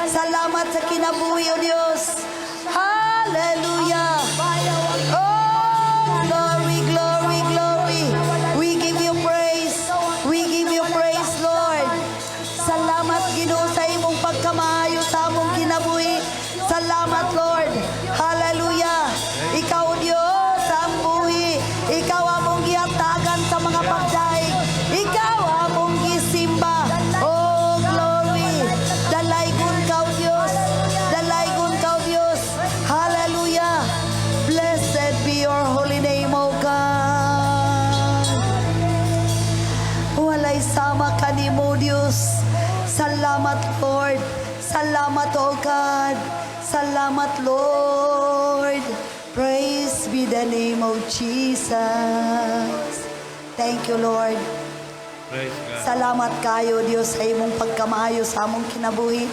Salamat sa kinabuhi, O Diyos. Hallelujah. Oh, glory, glory, glory. We give you praise. We give you praise, Lord. Salamat, Ginoo, sa imong pagkamaayo sa among kinabuhi. Salamat, Lord. Hallelujah. Ikaw, Diyos, ang buhi. Ikaw among gihatagan sa mga pagdaig. Ikaw among gisimba. Oh, glory. Dalaygon ka, Diyos. Dalaygon ka, Diyos. Hallelujah. Blessed be your holy name, O God. Walay sama kanimo, Diyos. Salamat, Lord. Salamat, O God. Salamat, Lord. Praise be the name of Jesus. Thank you, Lord. Praise God. Salamat kayo, Diyos, sa imong pagkamaayo sa among kinabuhi.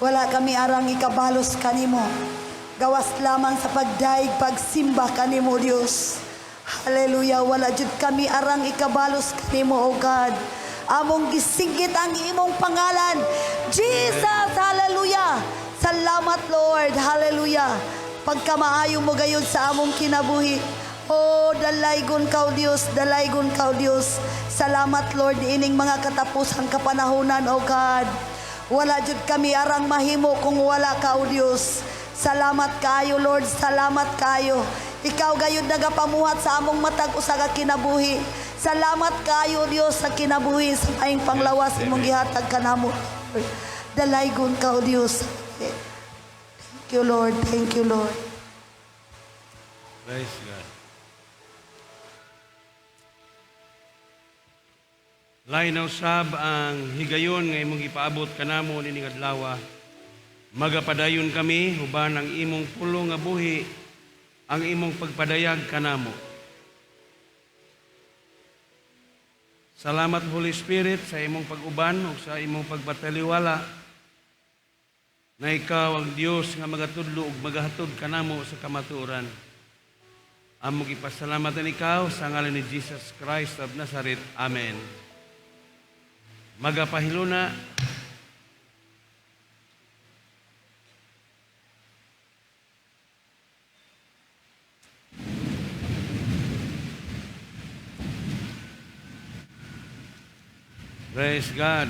Wala kami arang ikabalos kanimo. Gawas lamang sa pagdaig, pagsimba kanimo, Diyos. Hallelujah. Wala jud kami arang ikabalos kanimo, O God. Among gisigit ang imong pangalan. Jesus, hallelujah. Salamat, Lord. Hallelujah. Pagkamaayo mo gayon sa among kinabuhi. Oh, dalaygon ka, O Diyos. Dalaygon ka, O Diyos. Salamat, Lord, ining mga katapusang kapanahunan, O God. Wala jud kami arang mahimo kung wala ka, O Diyos. Salamat kayo, Lord. Salamat kayo. Ikaw gayud nagapamuhat sa among matag usa ka kinabuhi. Salamat kayo, Diyos, sa kinabuhi sa maing panglawas imong gihatag kanamo. Dalaygon ka, O Diyos. Thank you, Lord. Thank you, Lord. Praise God. Lainaw sab ang higayon nga imong ipaabot kanamo nining adlaw. Magapadayon kami uban ang imong pulong nga buhi, ang imong pagpadayag kanamo. Salamat, Holy Spirit, sa imong pag-uban o sa imong pagpataliwala na ikaw ang Diyos nga magatudlo ug magahatod kanamo sa kamatuoran. Among ipasalamatan ikaw sa ngalan ni Jesus Christ of Nazareth. Amen. Magapahiluna. Praise God.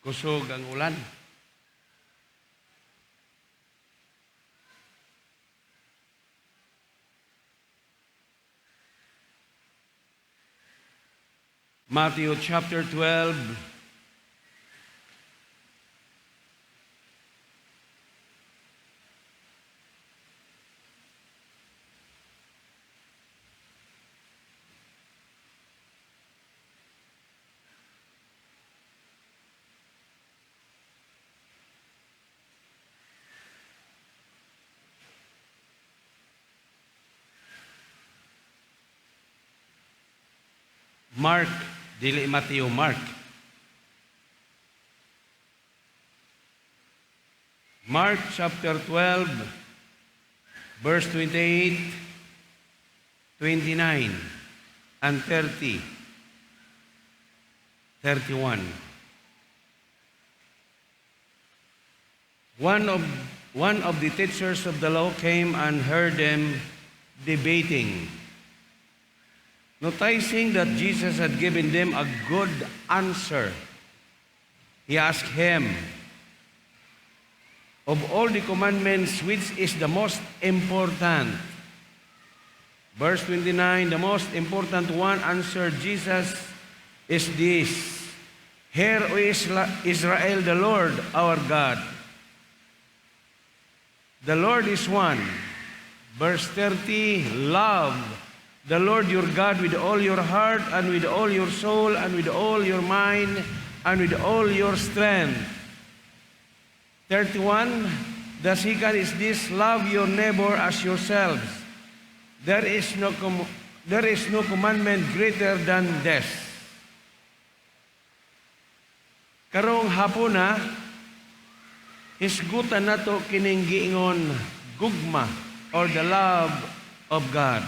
Kusog ang ulan. Matthew chapter 12. Mark, dili Matthew, Mark. Mark chapter 12, verse 28, 29, and 30, 31. One of the teachers of the law came and heard them debating. Noticing that Jesus had given them a good answer, he asked him, "Of all the commandments, which is the most important?" Verse 29, the most important one answered Jesus is this: "Hear, O Israel, the Lord our God. The Lord is one." Verse 30, love the Lord your God with all your heart and with all your soul and with all your mind and with all your strength. 31, the second is this: love your neighbor as yourselves. There is no commandment greater than this. Karong hapon na, hisgutan nato kining giingon gugma or the love of God.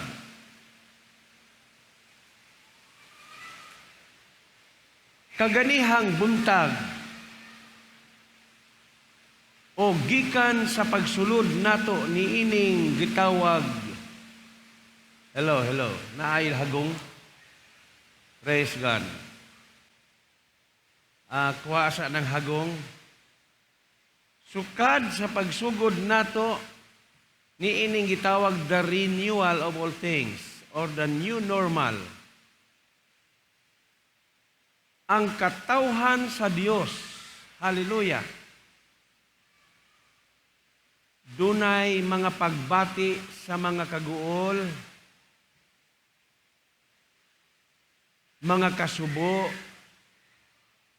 Kaganihang buntag o gikan sa pagsulod nato ni ining gitawag. Hello. Naay hagong. Praise God. Kuha sa ng hagong. Sukad sa pagsugod nato ni ining gitawag the renewal of all things or the new normal. Ang katawhan sa Dios. Hallelujah. Dunay mga pagbati sa mga kaguol, mga kasubo,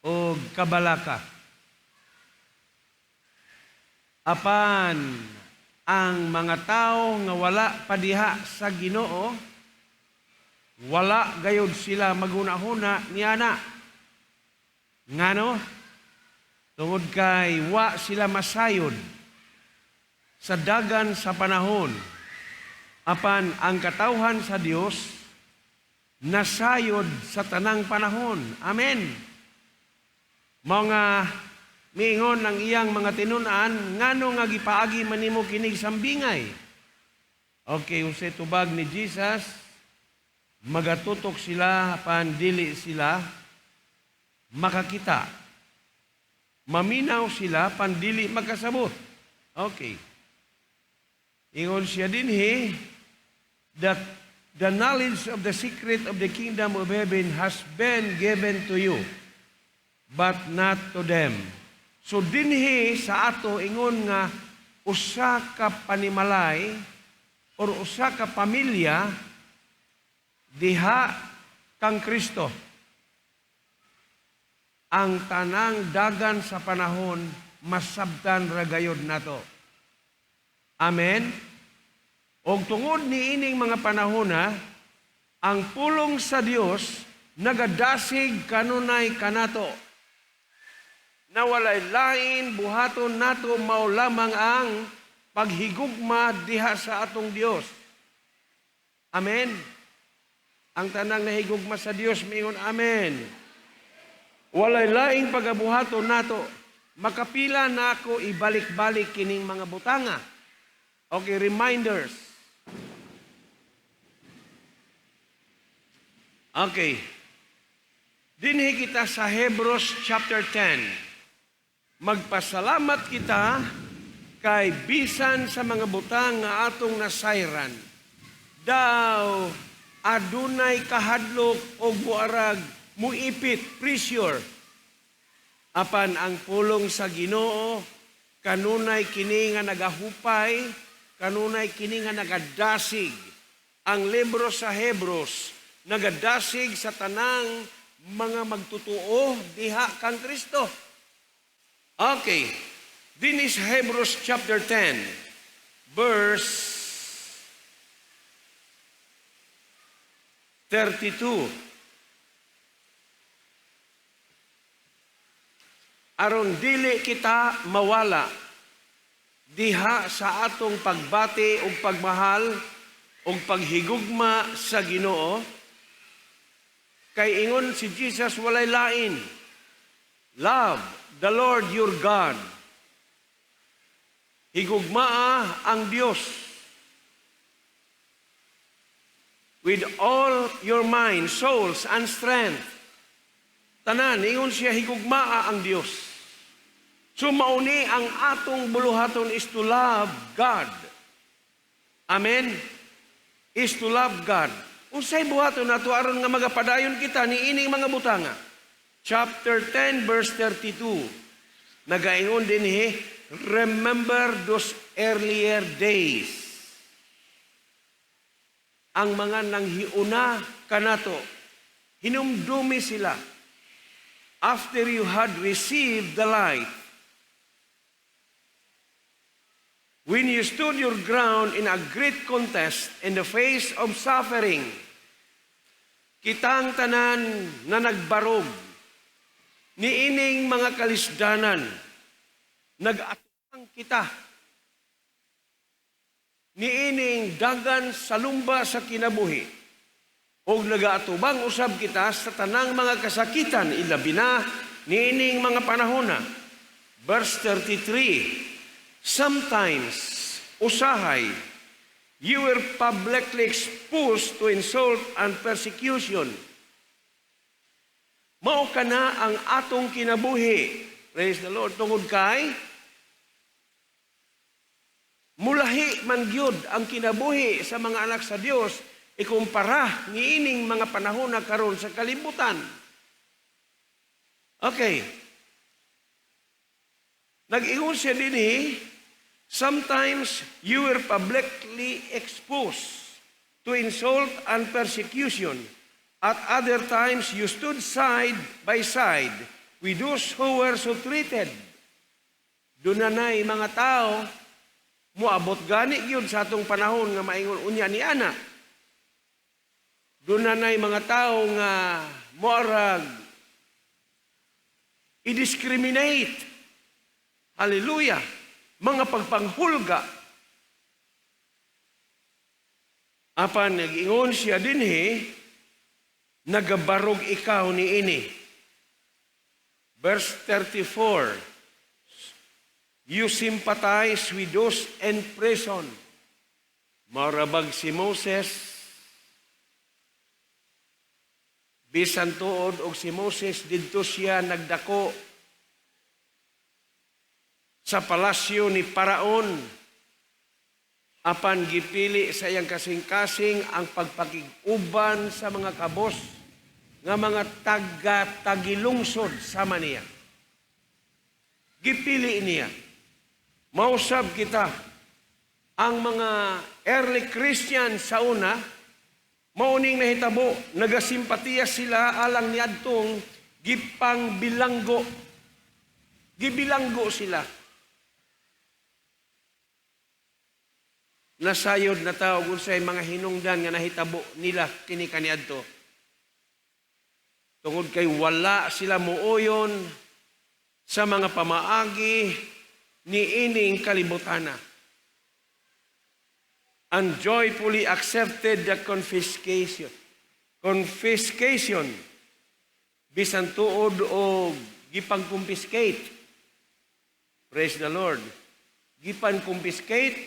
o kabalaka. Apan ang mga tao nga wala padiha sa Ginoo, wala gayud sila magunahuna niana. Ngano? Tungod kay wa sila masayod sa dagan sa panahon. Apan ang katawhan sa Dios nasayod sa tanang panahon. Amen. Mga miingon ng iyang mga tinunan, ngano nga gipaagi manimo kinig sambingay. Okay, usay tubag ni Jesus, magatutok sila, pandili sila, makakita. Maminaw sila, pandili makasabot. Okay. Ingon siya dinhi, that the knowledge of the secret of the kingdom of heaven has been given to you, but not to them. So dinhi sa ato ingon nga usa ka panimalay or usa ka pamilya diha kang Kristo. Ang tanang dagan sa panahon masabtan ra gayud nato. Amen. Og tungod ni ining mga panahona, ang pulong sa Dios nagadasig kanunay kanato. Na walay lain buhaton nato mao lamang ang paghigugma diha sa atong Dios. Amen. Ang tanang nahigugma sa Dios miingon amen. Walay laing pagabuhaton nato. Makapila na ako ibalik-balik kining mga butanga. Okay, reminders. Okay. Dinhi kita sa Hebrews chapter 10. Magpasalamat kita kay bisan sa mga butang nga atong nasayran. Daw adunay kahadlok o buarag muipit, pressure. Apan ang pulong sa Ginoo kanunay kini nga nagahupay, kanunay kini nga nagadasig. Ang libro sa Hebrews nagadasig sa tanang mga magtutuo diha kang Kristo. Okay. Din is Hebrews chapter 10, verse 32. Aron dili kita mawala diha sa atong pagbati ug pagmahal ug paghigugma sa Ginoo. Kay ingon si Jesus walay lain. Love the Lord your God. Higugmaa ang Dios with all your mind, souls, and strength. Tanan, ingon siya higugmaa ang Dios. So mauni ang atong buluhaton is to love God. Amen? Is to love God. Unsay buhaton nato aron nga magapadayon kita ni ining mga butanga. Chapter 10, verse 32. Nagaingon din remember those earlier days. Ang mga nanghiuna kanato, hinumdumi sila. After you had received the light, when you stood your ground in a great contest in the face of suffering, kitang tanan na nagbarog, niining mga kalisdanan, nag-atupang kita, niining dagan sa lumba sa kinabuhi, o nag-atubang usab kita sa tanang mga kasakitan, ilabi na niining mga panahona. Verse 33, sometimes, usahay, you were publicly exposed to insult and persecution. Mao ka na ang atong kinabuhi. Praise the Lord. Tungod kay, mulahi man gyud ang kinabuhi sa mga anak sa Dios, ikumpara niining mga panahon na karon sa kalibutan. Okay. Nag-ingon siya dinhi, sometimes you were publicly exposed to insult and persecution. At other times, you stood side by side with those who were so treated. Doon na mga tao, muabot gani yun sa atong panahon nga maingon unya ni Ana. Doon na mga tao nga moarag i-discriminate. Hallelujah. Mga pagpanghulga. Apan nag-ingon siya dinhi, nagabarog ikaw ni ini. Verse 34, you sympathize with those in prison. Marabag si Moses, bisan tuod og si Moses didto siya nagdako sa palasyo ni Paraon, apan gipili sa iyang kasing-kasing ang pagpakiguban sa mga kabos nga mga taga-tagilungsod sama niya. Gipili niya. Mausab kita, ang mga early Christian sa una, mauning nahitabo, nagasimpatiya sila alang niadtong gipang bilanggo. Gibilanggo sila. Nasayod na tawag unsay mga hinungdan nga nahitabo nila kini kaniadto. Tungod kay wala sila muoyon sa mga pamaagi ni ining kalibutana. And joyfully accepted the confiscation. Confiscation. Bisan tuod o gipang-confiscate. Praise the Lord. Gipang-confiscate,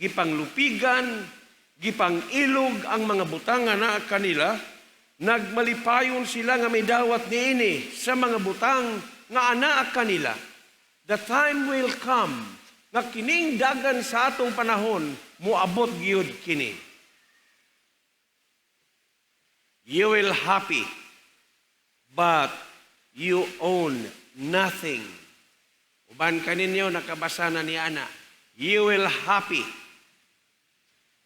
gipanglupigan, gipang-ilog ang mga butang nga naa kanila, nagmalipayon sila nga may dawat niini sa mga butang nga anaa kanila. The time will come na kining dagan sa atong panahon muabot gyud kini. You will happy, but you own nothing. Uban kaninyo nakabasa na ni Ana. You will happy,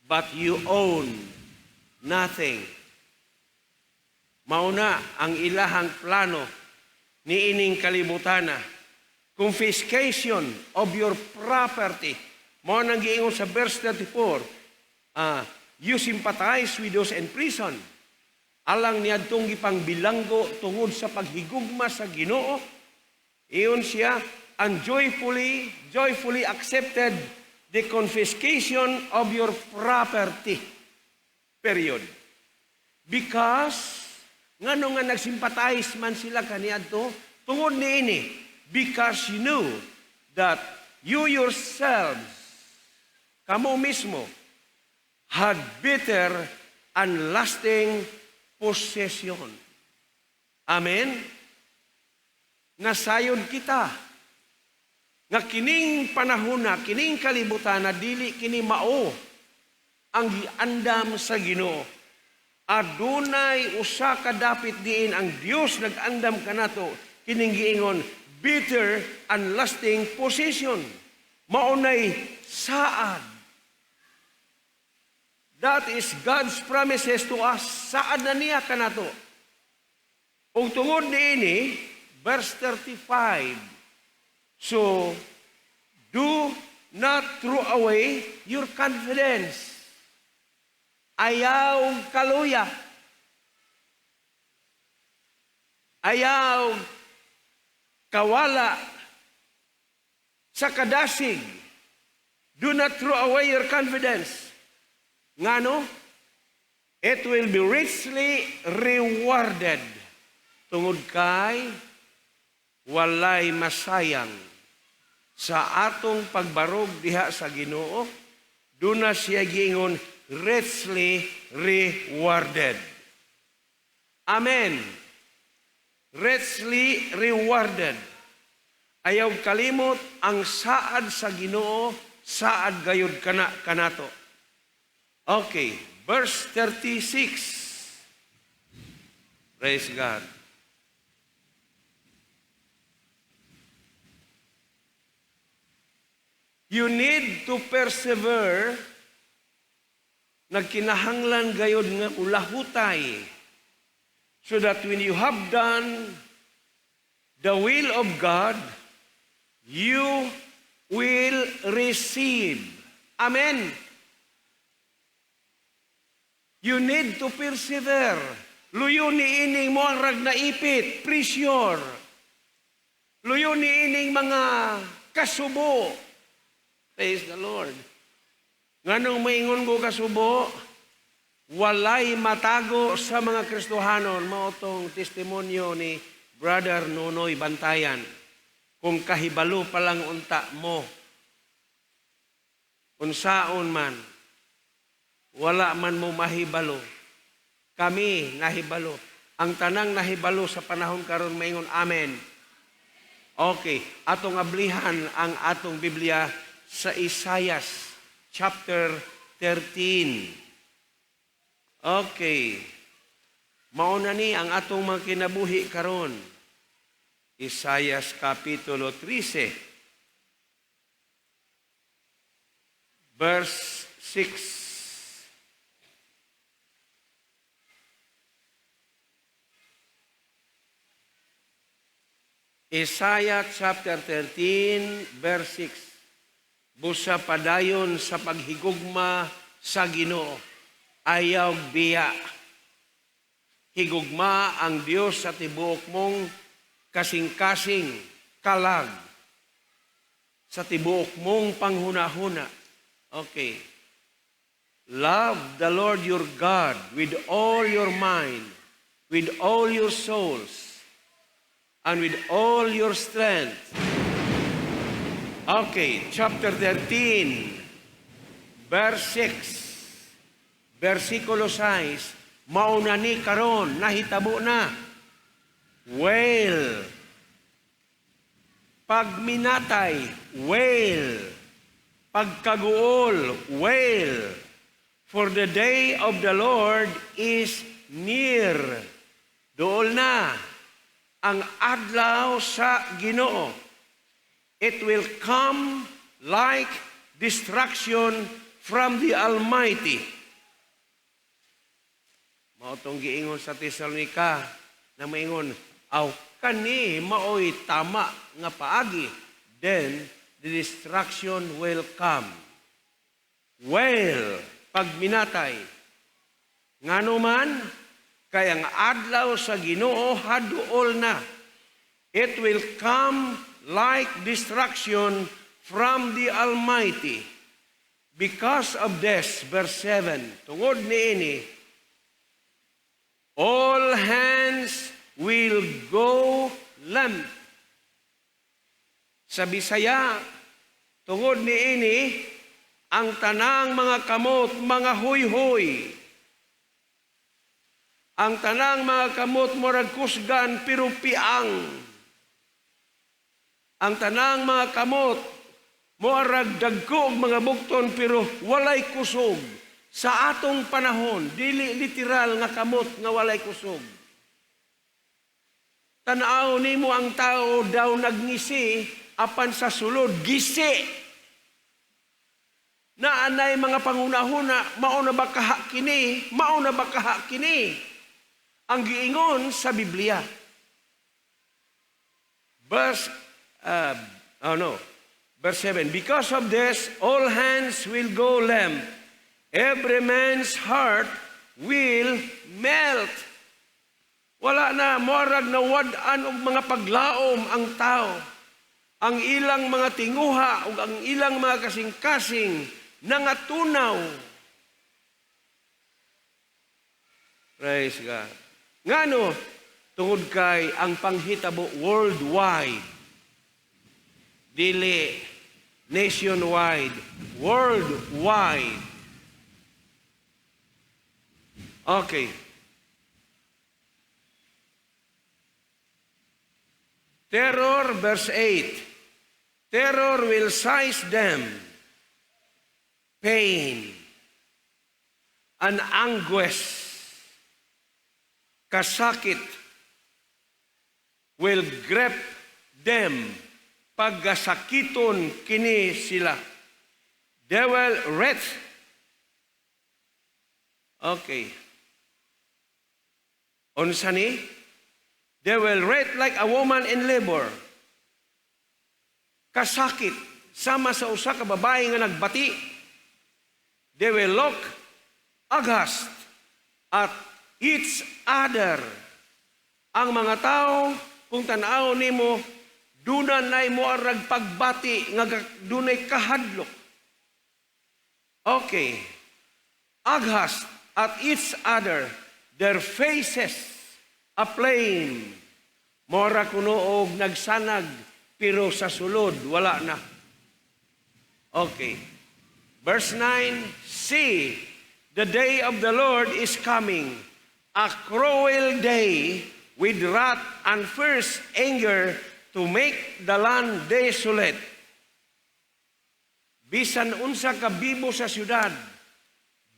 but you own nothing. Mauna ang ilahang plano ni ining kalibutana. Confiscation of your property. Mao nang giingon sa verse 34, you sympathize with those in prison. Alang niadtong gipang bilanggo tungod sa paghigugma sa Ginoo. Iyon siya, and joyfully accepted the confiscation of your property. Period. Because, ngano nga nagsympathize man sila kaniadto, tungod niini, because you knew that you yourselves, kamo mismo, had bitter and lasting possession. Amen? Nasayod kita. Nga kining panahona, kining kalibutan na dili kini mao ang giandam sa Ginoo. Adunay usa ka dapit diin ang Dios nag-andam kanato kining giingon bitter and lasting possession. Maunay saad. That is God's promises to us. Saad na niya kanato. Ug tungod niini, verse 35. So, do not throw away your confidence. Ayaw kaluya. Ayaw kawala, sa kadasig. Do not throw away your confidence. Ngano? It will be richly rewarded. Tungod kay walay masayang sa atong pagbarog diha sa Ginoo, do na siya giingon richly rewarded. Amen. Richly rewarded. Ayaw kalimot ang saad sa Ginoo, saad gayud kanato. Okay, verse 36. Praise God. You need to persevere. Nagkinahanglan gayud nga ulahutay, so that when you have done the will of God, you will receive. Amen. You need to persevere. Luyo ni ining mo ang rag naipit, pressure. Luyo ni ining mga kasubo. Praise the Lord. Nganong maingon ko kasubo, walay matago sa mga Kristohanon, maotong testimonyo ni Brother Nonoy Bantayan. Kung kahibalo pa lang unta mo, unsaon man, wala man mo mahibalo. Kami nahibalo. Ang tanang nahibalo sa panahon karon maingon, amen. Okay, atong ablihan ang atong Biblia sa Isaias chapter 13. Okay. Mauna ni ang atong mga kinabuhi karon. Isaias Kapitulo 13, verse 6. Isaiah chapter 13, verse 6. Busa padayon sa paghigugma sa Ginoo, ayaw biya. Higugma ang Dios sa tibuok mong kasing-kasing kalag sa tibuok mong panghuna-huna. Okay. Love the Lord your God with all your mind, with all your souls, and with all your strength. Okay, chapter 13, verse 6, versikulo 6, mauna ni karon, nahitabo na. Wail. Pagminatay, wail. Pagkaguol, wail. For the day of the Lord is near. Dool na ang adlaw sa Ginoo. It will come like destruction from the Almighty. Maotong giingon sa Tesalonika na maingon, aw kani maoy tama nga paagi, then the destruction will come. Well, pagminatay. Ngano man, kaya ang adlaw sa Ginoo haduol na. It will come like destruction from the Almighty. Because of this, verse 7, tungod niini, all hands will go limp. Sa Bisaya, tungod niini, ang tanang mga kamot, mga huy-huy. Ang tanang mga kamot, murag kusgan, pero piang. Ang tanang mga kamot, murag dagko mga bukton, pero walay kusog. Sa atong panahon, dili literal nga kamot nga walay kusog. Tanaw nimo ang tao daw nagngisi, apan sa sulod, gisi. Naanay mga pangunahuna, mauna ba kaha kini? Mauna ba kaha kini? Ang giingon sa Biblia. Verse 7, because of this, all hands will go limp. Every man's heart will melt. Wala na, morag na wad-an og mga paglaom ang tao. Ang ilang mga tinguha ug ang ilang mga kasing-kasing nangatunaw. Praise God. Ngano, tungod kay ang panghitabo worldwide. Dili nationwide, worldwide. Okay. Terror, verse 8. Terror will seize them. Pain and anguish, kasakit, will grip them. Paggasakiton kini sila. They will wretch. Okay. Unsa ni? They will wretch like a woman in labor. Kasakit, sama sa usa ka babae nga nagbati. They will look aghast at each other. Ang mga tao, kung tanaw nimo, dunay mo arag pagbati nga dunay kahadlok. Okay. Aghast at each other, their faces aflame. Mora kuno og nagsanag, pero sa sulod wala na. Okay. Verse 9, see, the day of the Lord is coming, a cruel day with wrath and fierce anger to make the land desolate. Bisan unsa ka bibo sa syudad,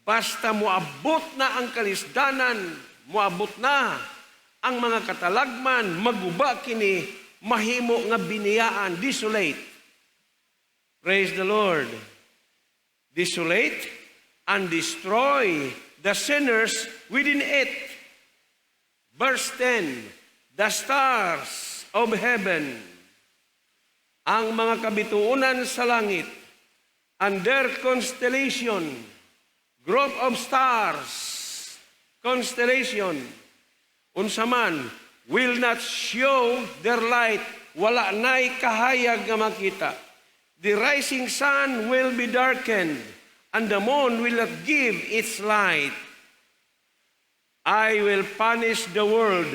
basta moabot na ang kalisdanan, moabot na ang mga katalagman, maguba kini, mahimo nga biniyaan, desolate. Praise the Lord. Desolate and destroy the sinners within it. Verse 10, the stars of heaven, ang mga kabituunan sa langit, and their constellation, group of stars, constellation, unsa man, will not show their light, wala na'y kahayag nga makita. The rising sun will be darkened, and the moon will not give its light. I will punish the world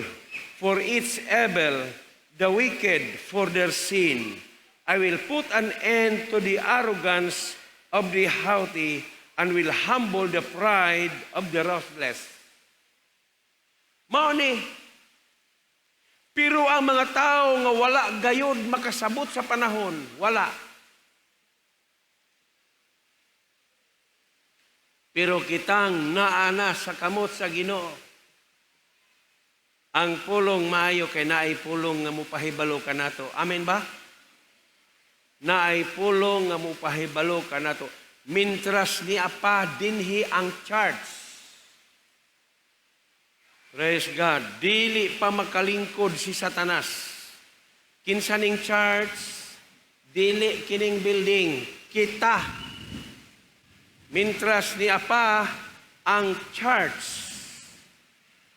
for its evil, the wicked for their sin. I will put an end to the arrogance of the haughty, and will humble the pride of the ruthless. Mao ni, pero ang mga tao nga wala gayud makasabot sa panahon, wala. Pero kitang naana sa kamot sa Ginoo. Ang pulong maayo kay naay pulong nga mupahibalo kanato. Amen ba? Naay pulong nga mupahibalo kanato. Mintras ni apa dinhi ang church. Praise God. Dili pa makalingkod si Satanas. Kinsa ning church, dili kining building, kita. Mintras ni apa ang church.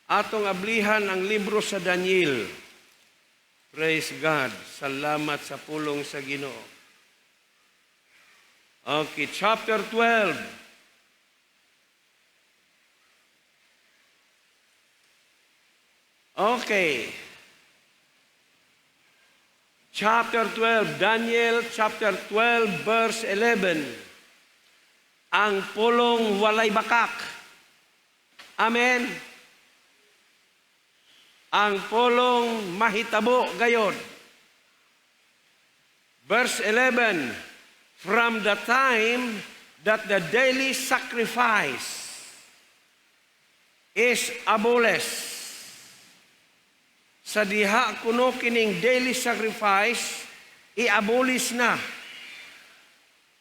Atong ablihan ang libro sa Daniel. Praise God. Salamat sa pulong sa Ginoo. Okay, chapter 12. Okay. Chapter 12, Daniel chapter 12 verse 11. Ang pulong walay bakak. Amen. Ang pulong mahitabo gayod. Verse 11, from the time that the daily sacrifice is abolished, sa diha kuno kining daily sacrifice, i-abolish na.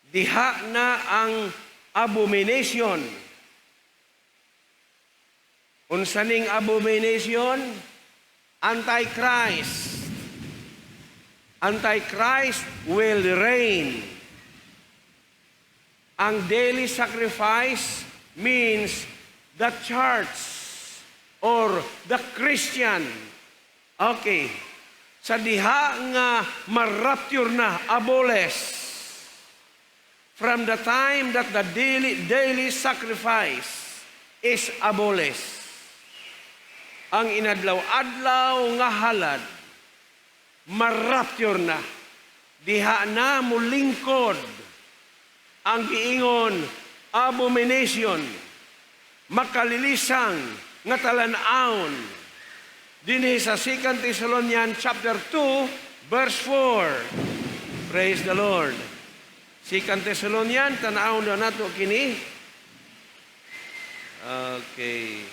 Diha na ang abomination. Unsa ning abomination? Antichrist. Antichrist will reign. Ang daily sacrifice means the church or the Christian. Okay. Sa diha nga marapture na, aboles. From the time that the daily sacrifice is abolished. Ang inadlaw-adlaw nga halad, marapture na. Diha na mulingkod ang giingon abomination, makalilisang nga talan-aon. Dinhi sa 2 Thessalonians chapter 2, verse 4. Praise the Lord. 2 Thessalonians, tanaw na nato kini. Okay.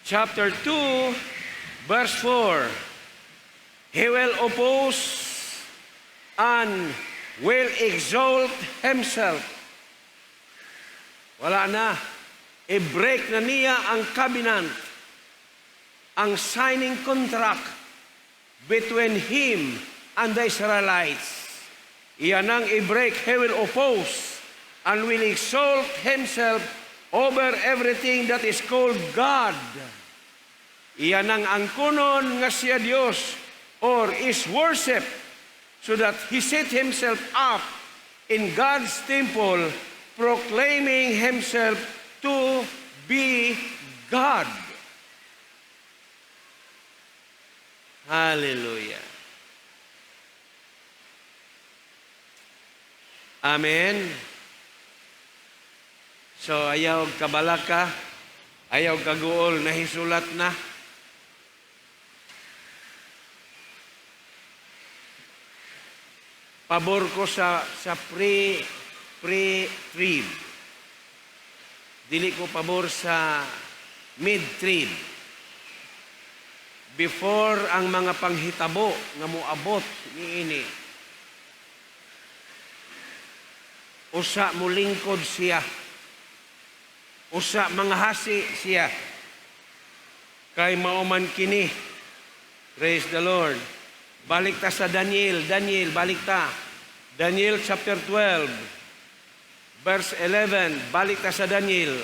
Chapter 2, verse 4. He will oppose and will exalt himself. Wala na. I-break na niya ang covenant, ang signing contract between him and the Israelites. Iyan ang i-break. He will oppose and will exalt himself over everything that is called God. Iyan ang angkunon nga siya Diyos or is worship, so that he set himself up in God's temple, proclaiming himself to be God. Hallelujah. Amen. So ayaw kabalaka, ayaw kaguol, nahisulat na. Pabor ko sa pre-trib. Dili ko pabor sa mid-trib. Before ang mga panghitabo nga moabot niini. Usa mulingkod siya. Usa mga hasi siya. Kay mauman kini. Praise the Lord. Balik ta sa Daniel, balik ta. Daniel chapter 12, verse 11, balik ta sa Daniel.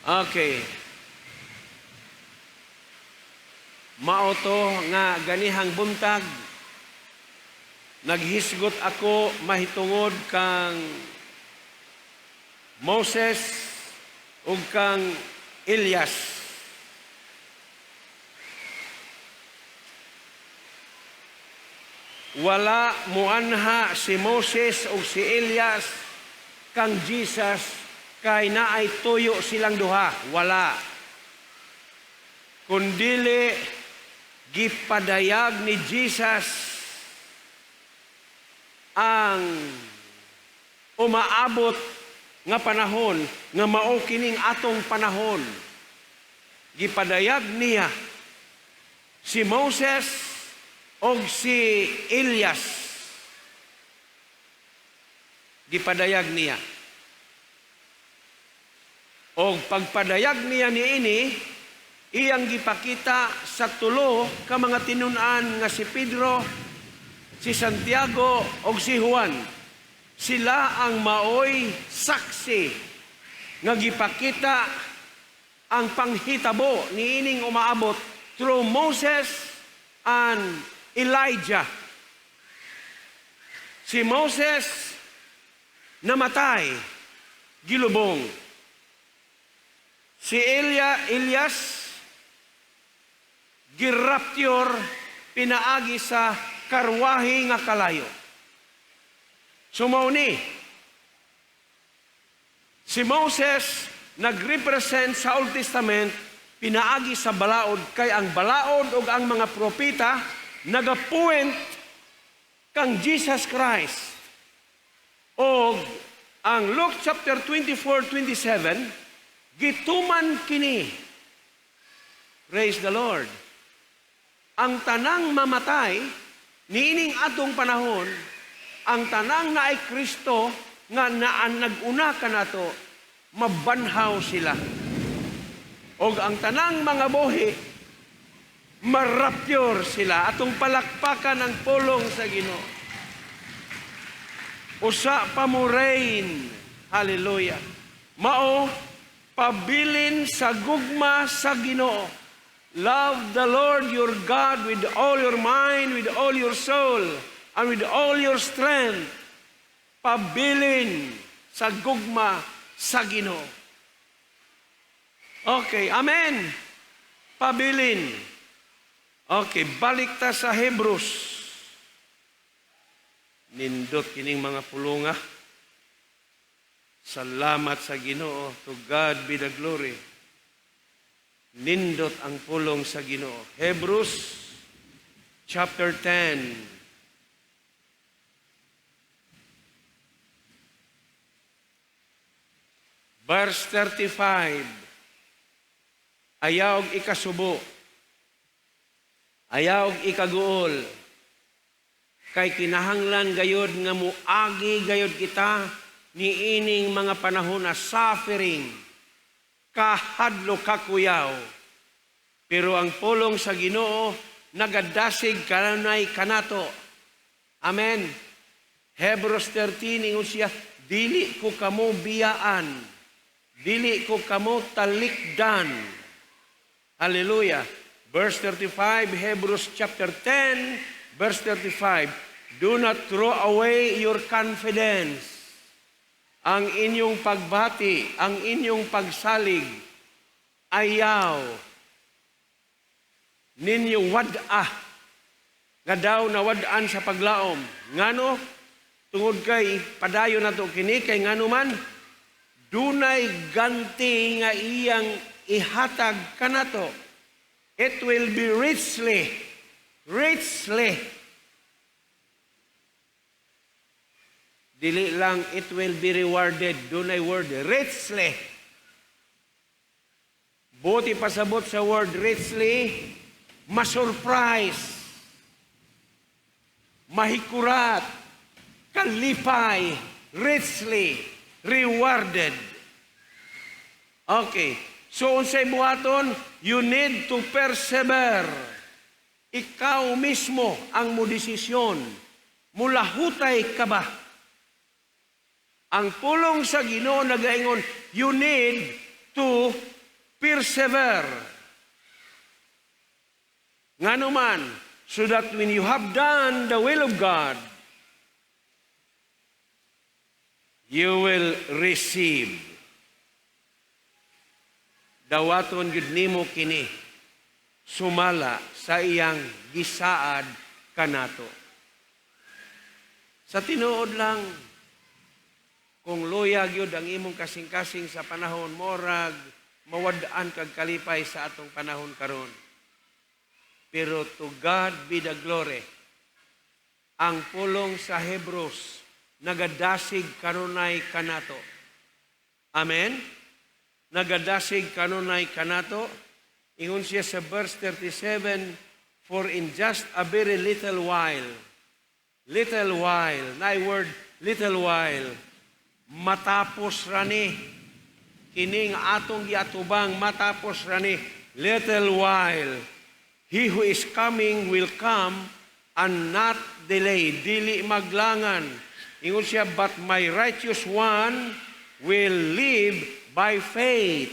Okay. Maoto nga ganihang buntag, naghisgot ako mahitungod kang Moses ug kang Elias. Wala muanha si Moses o si Elias kang Jesus kay naay tuyo silang duha. Wala. Kundili gipadayag ni Jesus ang umaabot nga panahon nga mao kining atong panahon. Gipadayag niya si Moses og si Elias. Gipadayag niya. Og pagpadayag niya niini, iyang gipakita sa tulo ka mga tinun-an nga si Pedro, si Santiago og si Juan. Sila ang maoy saksi nga gipakita ang panghitabo niining umaabot through Moses and Elijah. Si Moses namatay, gilubong. Si Elias girapture, pinaagi sa karwahe nga kalayo. Sumauni. Si Moses nagrepresent sa Old Testament, pinaagi sa balaod, kay ang balaod o ang mga propeta nagapuwent kang Jesus Christ. O ang Luke chapter 24-27, gituman kini. Praise the Lord. Ang tanang mamatay, niining atong panahon, ang tanang na ay Kristo, nga nag-una ka na to, mabanhaw sila. o ang tanang mga buhi, marapture sila atong palakpakan ang pulong sa Ginoo. Usa pa mo reign. Hallelujah. Mao, pabilin sa gugma sa Ginoo. Love the Lord your God with all your mind, with all your soul, and with all your strength. Pabilin sa gugma sa Ginoo. Okay, amen. Pabilin. Okay, balik ta sa Hebrews. Nindot kining mga pulunga. Salamat sa Ginoo. To God be the glory. Nindot ang pulong sa Ginoo. Hebrews chapter 10. Verse 35. Ayaw ikasubo. Ayaw ikaguol. Kay kinahanglan gayod nga muagi gayod kita ni ining mga panahon na suffering, kahadlo kakuyaw. Pero ang pulong sa Ginoo nagadasig kanunay kanato. Amen. Hebrews 13 ingon siya, dili ko kamo biyaan, dili ko kamo talikdan. Hallelujah. Verse 35, Hebrews chapter 10, verse 35. Do not throw away your confidence. Ang inyong pagbati, ang inyong pagsalig, ayaw ninyo wad-ah, nga daw na wad-an sa paglaom. Ngano? Tungod kay padayon na to kini, kay ngano man, dunay ganti nga iyang ihatag kanato. It will be richly, dili lang it will be rewarded. Dunay word, richly. Buti pasabot sa word richly, masurprise, mahikurat, kalipay, richly, rewarded. Okay. So, unsay buhaton, you need to persevere. Ikaw mismo ang mo desisyon. Mulahutay ka ba? Ang pulong sa Ginoo nagaingon, you need to persevere. Ngano man, so that when you have done the will of God, you will receive. Dawaton gid nimo kini sumala sa iyang gisaad kanato. Sa tinuod lang, kung luyag yun ang imong kasing-kasing sa panahon, morag, mawadaan kag kalipay sa atong panahon karon. Pero to God be the glory. Ang pulong sa Hebrews, nagadasig kanunay kanato. Amen? Nagadasig kanunay kanato. Ingon siya sa verse 37, for in just a very little while, na word, little while, matapos rani, kining atong giatubang matapos rani, little while, he who is coming will come and not delay, dili maglangan. Ingon siya, but my righteous one will live by faith.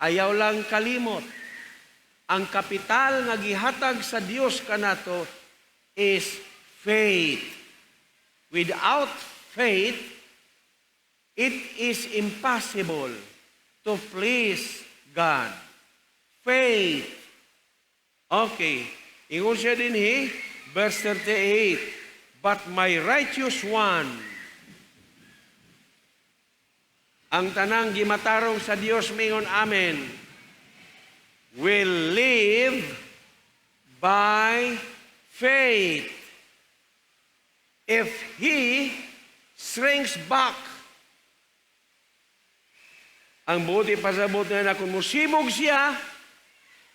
Ayaw lang kalimot. Ang kapital nga gihatag sa Dios kanato is faith. Without faith, it is impossible to please God. Faith. Okay. Ingon siya din verse 38, but my righteous one, ang tanang gimatarong sa Dios mingon amen, will live by faith. If he shrinks back, ang buti pasabot niya na kung musibog siya,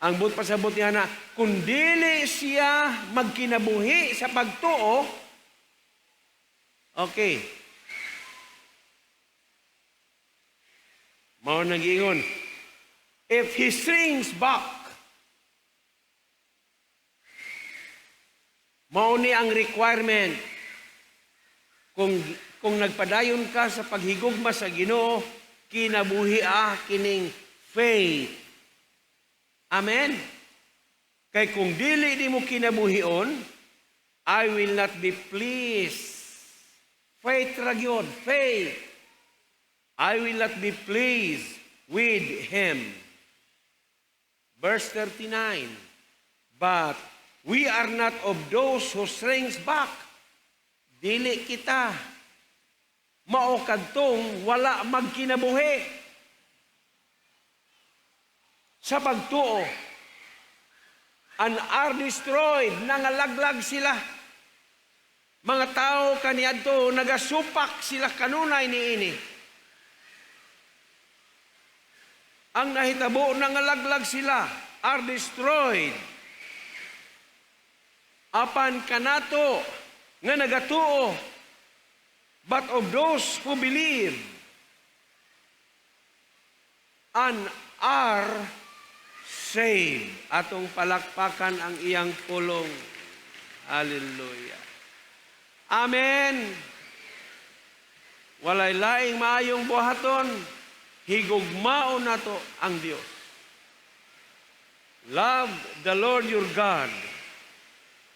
ang buti pasabot niya na kung dili siya magkinabuhi sa pagtuo, okay. Mao nag-ingon, if He shrinks back, mao ni ang requirement. Kung nagpadayon ka sa paghigugma sa Ginoo, kinabuhi kining faith. Amen? Kay kung dili di mo kinabuhion, I will not be pleased. Faith ra gyud, faith. I will not be pleased with Him. Verse 39, but we are not of those who shrinks back. Dili kita mao kadtong wala magkinabuhi sa pagtuo, and are destroyed, nangalaglag sila. Mga tao kaniadto nagasupak sila kanunay niini. Ang nahitabo nangalaglag sila, are destroyed. Apan kanato nga nagatuo, but of those who believe and are saved. Atong palakpakan ang iyang pulong. Hallelujah. Amen. Walay laing maayong buhaton, higugmao nato ang Dios. Love the Lord your God.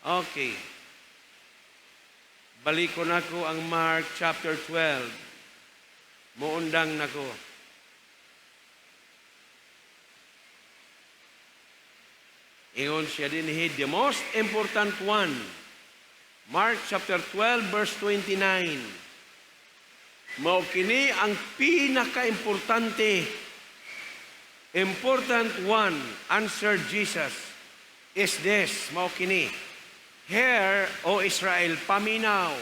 Okay. Balik ko nako ang Mark chapter 12. Muundang nako. Ingon siya din, the most important one. Mark chapter 12 verse 29. Mao kini ang pinaka-importante. Important one, answered Jesus, is this. Mao kini. Hear, O Israel, paminaw.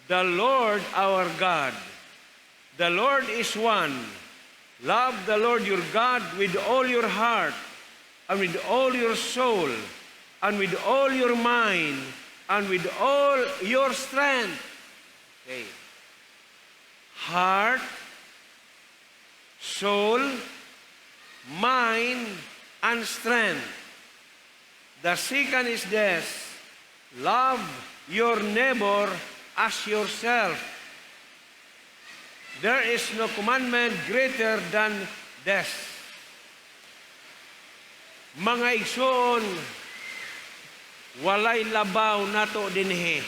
The Lord our God, the Lord is one. Love the Lord your God with all your heart, and with all your soul, and with all your mind, and with all your strength. Okay. Heart, soul, mind, and strength. The second is this, love your neighbor as yourself. There is no commandment greater than this. Mga igsoon, walay labaw nato dinhi.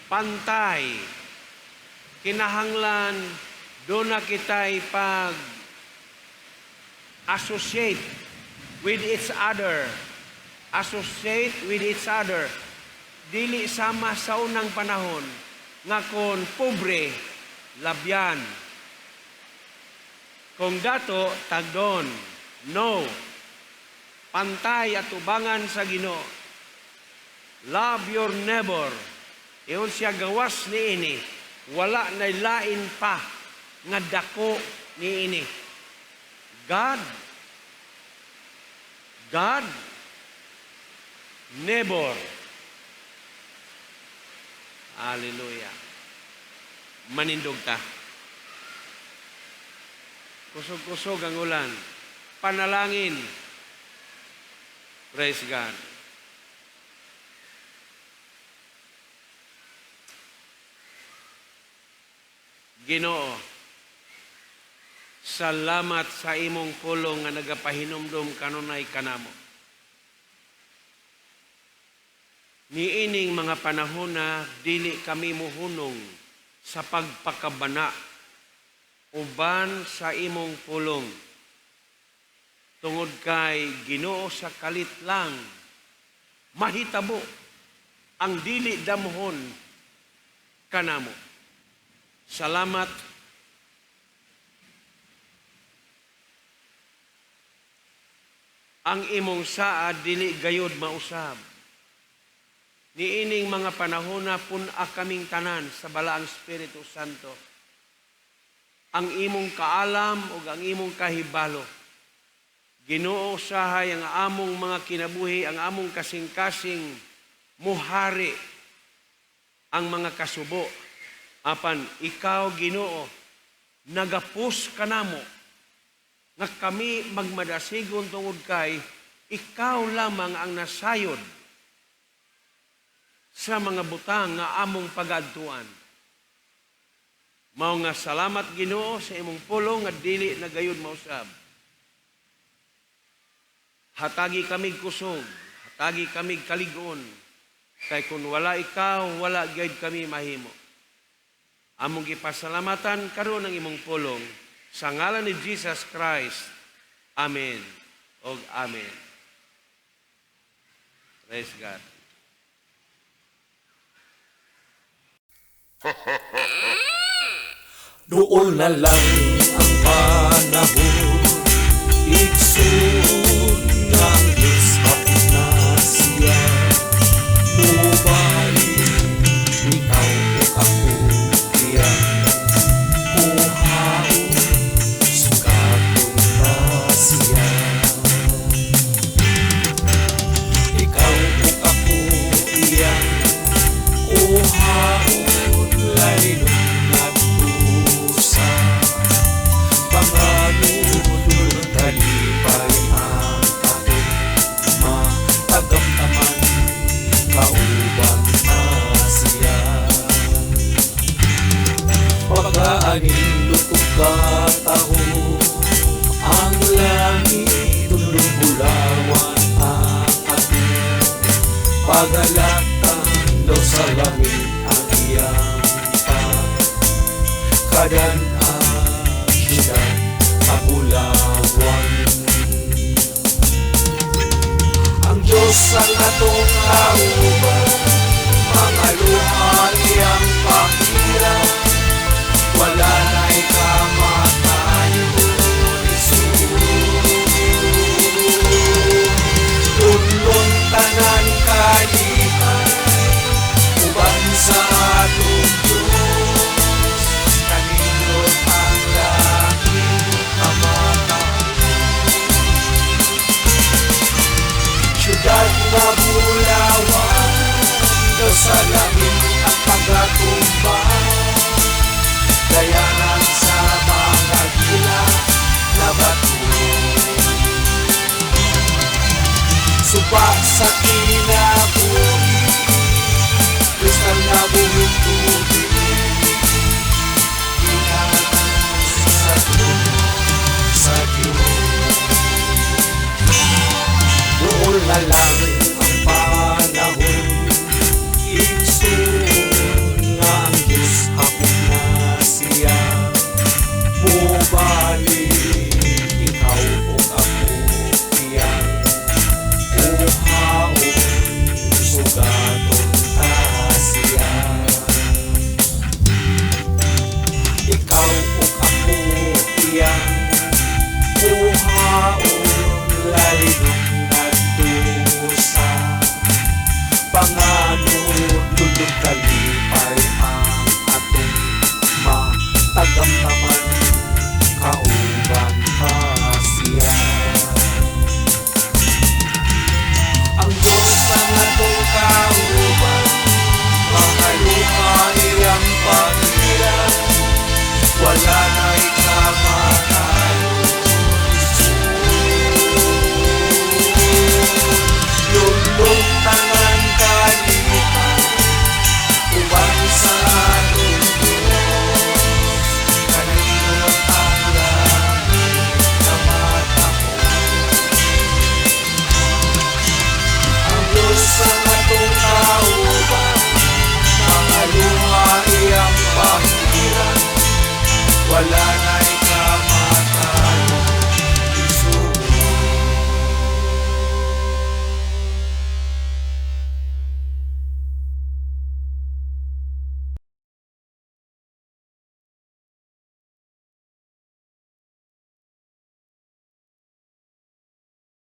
Pantay. Kinahanglan, doon na kita'y pag-associate with each other. Associate with each other. Dili sama sa unang panahon nga kon pobre, labyan. Kung dato, tagdon. No. Pantay at ubangan sa Ginoo. Love your neighbor. Iyon siya gawas ni ini. Wala na lain pa nga dako ni ini. God, neighbor. Hallelujah. Manindog ta. Kusog-kusog ang ulan. Panalangin. Praise God. Ginoo, salamat sa imong pulong nga nagapahinumdum kanunay kanamo. Niining mga panahon na dili kami muhunong sa pagpakabana uban sa imong pulong. Tungod kay Ginoo sa kalit lang, mahitabo ang dili damhon kanamo. Salamat. Ang imong saad dili gayud mausab. Niining mga panahon na pun-a kaming tanan sa balaang Espiritu Santo. Ang imong kaalam o ang imong kahibalo. Ginoo usahay ang among mga kinabuhi, ang among kasing-kasing muhari ang mga kasubo. Apan ikaw Ginoo, nagapus kanamo nga kami magmadasigon tungod kay ikaw lamang ang nasayod sa mga butang nga among pagadtuan. Mao nga salamat Ginoo sa imong pulong nga dili na gayud mausab. Hatagi kami kusog, hatagi kami kaligon, kay kung wala ikaw, wala gayud kami mahimo. Among gipasalamatan karon ang imong pulong sa ngalan ni Jesus Christ. Amen. Og amen. Praise God. Doon na lang ang panahon, iksun ng lisap na siya. Ngunit ikaw o ako diyan, kuhaon, sugatong na siya. Ikaw o ako diyan, kuhaon, laylo talipay ang ating matagamdaman, kaubang na siya. Pagkaanin lutong kataho, ang langit tulong bulawan ang ating pagalatan daw sa langit ang iyang pagkadan ang siyudad Bulawan. Ang Diyos ang atong kauban, mga luha niyang pakirang, wala na'y kamatayon, Jesus. Tunlon tanan kalihan, uban sa atong Diyos, kanindot ang siyudad na Bulawan, daw sa langit ang pagkatumbang, dayanan sa mga gila na bato. Suba sa kina